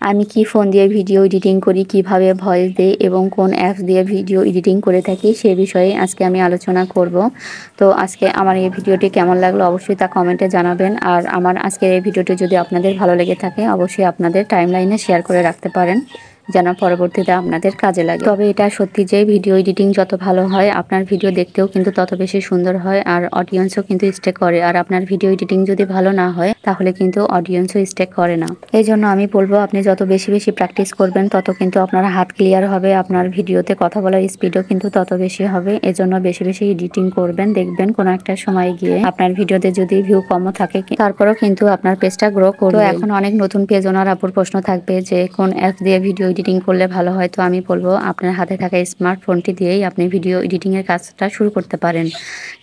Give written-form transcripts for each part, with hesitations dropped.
আমি কি ফোন দিয়ে ভিডিও এডিটিং করি, কিভাবে ভয়েস দেই এবং কোন অ্যাপস দিয়ে ভিডিও এডিটিং করে থাকি সে বিষয়ে আজকে আমি আলোচনা করব। তো আজকে আমার এই ভিডিওটি কেমন লাগলো অবশ্যই তা কমেন্টে জানাবেন। আর আমার আজকের এই ভিডিওটি যদি আপনাদের ভালো লেগে থাকে অবশ্যই আপনাদের টাইমলাইনে শেয়ার করে রাখতে পারেন, যেন পরবর্তীতে আপনাদের কাজে লাগে। তবে এটা সত্যি যে ভিডিও এডিটিং যত ভালো হয় আপনার ভিডিও দেখতেও কিন্তু তত বেশি সুন্দর হয়, আর অডিয়েন্সও কিন্তু স্টে করে। আর আপনার ভিডিও এডিটিং যদি ভালো না হয় তাহলে কিন্তু অডিয়েন্সও স্টে করে না। এই জন্য আমি বলবো আপনি যত বেশি বেশি প্র্যাকটিস করবেন তত কিন্তু আপনার হাত ক্লিয়ার হবে, আপনার ভিডিওতে কথা বলার স্পিডও কিন্তু তত বেশি হবে। এজন্য বেশি বেশি এডিটিং করবেন, দেখবেন কোনো একটা সময় গিয়ে আপনার ভিডিওতে যদি ভিউ কমও থাকে তারপরেও কিন্তু আপনার পেজটা গ্রো করবে। তো এখন অনেক নতুন পেজ ওনার আপুর প্রশ্ন থাকবে যে কোন অ্যাপ দিয়ে ভিডিও এডিটিং করলে ভালো হয়। তো আমি বলবো আপনার হাতে থাকা স্মার্টফোনটি দিয়েই আপনি ভিডিও এডিটিং এর কাজটা শুরু করতে পারেন।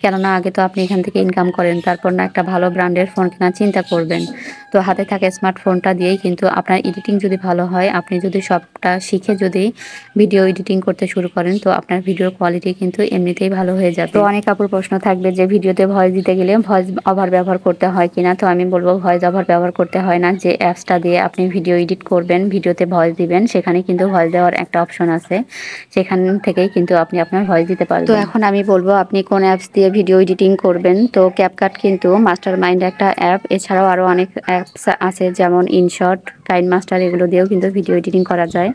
কেননা আগে তো আপনি এখান থেকে ইনকাম করেন, তারপর না একটা ভালো ব্র্যান্ডের ফোন কেনার চিন্তা করবেন। তো হাতে থাকা স্মার্টফোনটা দিয়েই কিন্তু আপনার এডিটিং যদি ভালো হয়, আপনি যদি সবটা শিখে যদি ভিডিও এডিটিং করতে শুরু করেন তো আপনার ভিডিওর কোয়ালিটি কিন্তু এমনিতেই ভালো হয়ে যাবে। তো অনেক আপুর প্রশ্ন থাকবে যে ভিডিওতে ভয়েস দিতে গেলে ভয়েস ওভার ব্যবহার করতে হয় কিনা। তো আমি বলবো ভয়েস ওভার ব্যবহার করতে হয় না। যে অ্যাপসটা দিয়ে আপনি ভিডিও এডিট করবেন, ভিডিওতে ভয়েস দিবেন, সেখানে কিন্তু ভয়েস দেওয়ার একটা অপশন আছে, সেখান থেকেই কিন্তু আপনি আপনার ভয়েস দিতে পারবেন। তো এখন আমি বলবো আপনি কোন অ্যাপস দিয়ে ভিডিও এডিটিং করবেন। তো ক্যাপকাট কিন্তু মাস্টার মাইন্ড একটা অ্যাপ, এছাড়াও আরও অনেক অ্যাপস আছে যেমন ইনশট, কাইনমাস্টার, এগুলো দিয়েও কিন্তু ভিডিও এডিটিং করা যায়।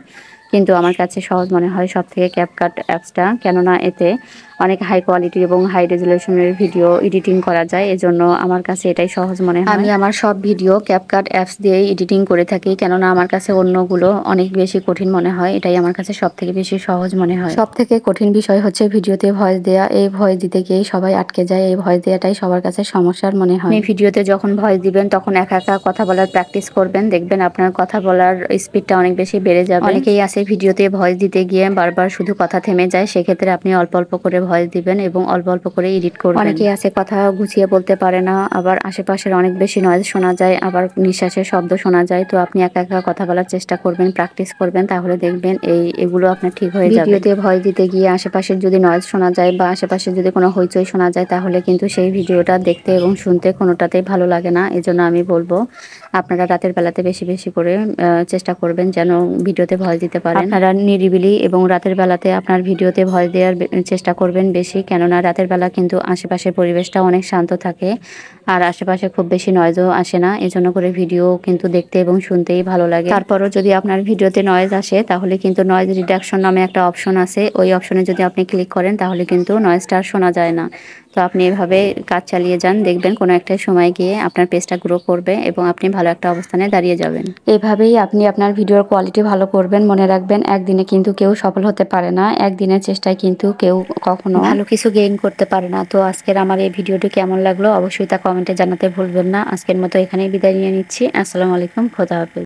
কিন্তু আমার কাছে সহজ মনে হয় সব থেকে ক্যাপকাট অ্যাপসটা, কেননা এতে অনেক হাই কোয়ালিটি এবং হাই রেজুলেশনের ভিডিও এডিটিং করা যায়। এজন্য আমার কাছে এটাই সহজ মনে হয়। আমি আমার সব ভিডিও ক্যাপকাট অ্যাপস দিয়েই এডিটিং করে থাকি, কেননা আমার কাছে অন্যগুলো অনেক বেশি কঠিন মনে হয়, এটাই আমার কাছে সব থেকে বেশি সহজ মনে হয়। সব থেকে কঠিন বিষয় হচ্ছে ভিডিওতে ভয়েস দেওয়া। এই ভয়েস দিতে গিয়েই সবাই আটকে যায়, এই ভয়েস দেওয়াটাই সবার কাছে সমস্যার মনে হয়। আপনি ভিডিওতে যখন ভয়েস দিবেন তখন একা একা কথা বলার প্র্যাকটিস করবেন, দেখবেন আপনার কথা বলার স্পিডটা অনেক বেশি বেড়ে যাবে। অনেকেই আছে ভিডিওতে ভয়েস দিতে গিয়ে বারবার শুধু কথা থেমে যায়, সেক্ষেত্রে আপনি অল্প অল্প করে ভয়েস দিবেন এবং অল্প অল্প করে এডিট করবেন। অনেকেই আছে কথা গুছিয়ে বলতে পারে না, আবার আশেপাশের অনেক বেশি নয়েজ শোনা যায়, আবার নিঃশ্বাসের শব্দ শোনা যায়। তো আপনি একা একা কথা বলার চেষ্টা করবেন, প্র্যাকটিস করবেন, তাহলে দেখবেন এগুলো আপনার ঠিক হয়ে যাবে। ভিডিওতে ভয়েস দিতে গিয়ে আশেপাশের যদি নয়েজ শোনা যায় বা আশেপাশে যদি কোনো হইচই শোনা যায় তাহলে কিন্তু সেই ভিডিওটা দেখতে এবং শুনতে কোনোটাতেই ভালো লাগে না। এজন্য আমি বলবো আপনারা রাতের বেলাতে বেশি বেশি করে চেষ্টা করবেন যেন ভিডিওতে ভয়েস দিতে পারেন। আপনারা নিরিবিলি এবং রাতের বেলাতে আপনার ভিডিওতে ভয়েস দেওয়ার চেষ্টা করবেন বেশি, কেননা রাতের বেলা কিন্তু আশেপাশের পরিবেশটা অনেক শান্ত থাকে আর আশেপাশে খুব বেশি নয়েজও আসে না। এজন্য করে ভিডিও কিন্তু দেখতে এবং শুনতেই ভালো লাগে। তারপরও যদি আপনার ভিডিওতে নয়েজ আসে তাহলে কিন্তু নয়েজ রিডাকশন নামে একটা অপশন আছে, ওই অপশনে যদি আপনি ক্লিক করেন তাহলে কিন্তু নয়েজটা আর শোনা যায় না। তো আপনি এভাবে কাজ চালিয়ে যান, দেখবেন কোনো একটা সময় গিয়ে আপনার পেজটা গ্রো করবে এবং আপনি ভালো একটা অবস্থানে দাঁড়িয়ে যাবেন। এভাবেই আপনি আপনার ভিডিওর কোয়ালিটি ভালো করবেন। মনে রাখবেন একদিনে কিন্তু কেউ সফল হতে পারে না, একদিনের চেষ্টায় কিন্তু কেউ কখনো ভালো কিছু গেইন করতে পারে না। তো আজকের আমার এই ভিডিওটি কেমন লাগলো অবশ্যই তা কমেন্টে জানাতে ভুলবেন না। আজকের মতো এখানেই বিদায় নিয়ে নিচ্ছি। আসসালামু আলাইকুম, খোদা হাফেজ।